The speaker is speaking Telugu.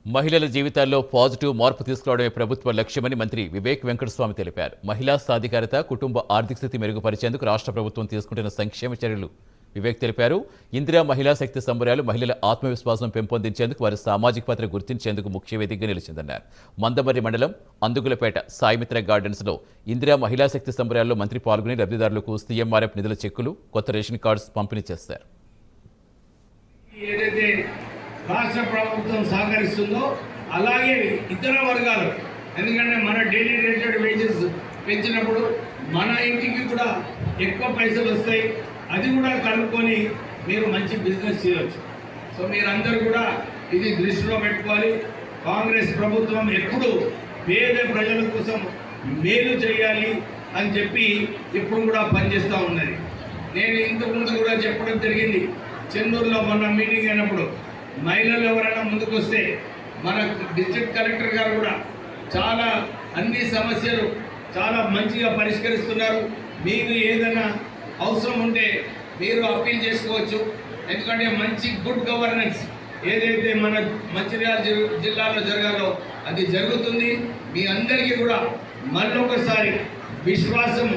మహిళల జీవితాల్లో పాజిటివ్ మార్పు తీసుకురావడమే ప్రభుత్వ లక్ష్యమని మంత్రి వివేక్ వెంకటస్వామి తెలిపారు. మహిళా సాధికారత, కుటుంబ ఆర్థిక స్థితి మెరుగుపరిచేందుకు రాష్ట్ర ప్రభుత్వం తీసుకుంటున్న సంక్షేమ చర్యలు వివేక్ తెలిపారు. ఇందిరా మహిళా శక్తి సంబరాలు మహిళల ఆత్మవిశ్వాసం పెంపొందించేందుకు, వారి సామాజిక పాత్ర గుర్తించేందుకు ముఖ్య వేదికగా నిలిచిందన్నారు. మందమర్రి మండలం అందుగులపేట సాయిమిత్ర గార్డెన్స్లో ఇందిరా మహిళా శక్తి సంబరాల్లో మంత్రి పాల్గొని లబ్ధిదారులకు సీఎంఆర్ఎఫ్ నిధుల చెక్కులు, కొత్త రేషన్ కార్డ్స్ పంపిణీ చేశారు. రాష్ట్ర ప్రభుత్వం సహకరిస్తుందో అలాగే ఇతర వర్గాలు, ఎందుకంటే మన డైలీ రేటెడ్ వేజెస్ పెంచినప్పుడు మన ఇంటికి కూడా ఎక్కువ పైసలు వస్తాయి. అది కూడా కలుపుకొని మీరు మంచి బిజినెస్ చేయవచ్చు. సో మీరందరూ కూడా ఇది దృష్టిలో పెట్టుకోవాలి. కాంగ్రెస్ ప్రభుత్వం ఎప్పుడు పేద ప్రజల కోసం మేలు చేయాలి అని చెప్పి ఇప్పుడు కూడా పనిచేస్తూ ఉన్నది. నేను ఇంతకుముందు కూడా చెప్పడం జరిగింది. చెన్నూరులో మొన్న మీటింగ్ అయినప్పుడు మహిళలు ఎవరైనా ముందుకు వస్తే మన డిస్ట్రిక్ట్ కలెక్టర్ గారు కూడా చాలా అన్ని సమస్యలు చాలా మంచిగా పరిష్కరిస్తున్నారు. మీకు ఏదైనా అవసరం ఉంటే మీరు అప్పీల్ చేసుకోవచ్చు. ఎందుకంటే మంచి గుడ్ గవర్నెన్స్ ఏదైతే మన మంచిర్యాల జిల్లాలో జరగాలో అది జరుగుతుంది. మీ అందరికీ కూడా మళ్ళొకసారి విశ్వాసం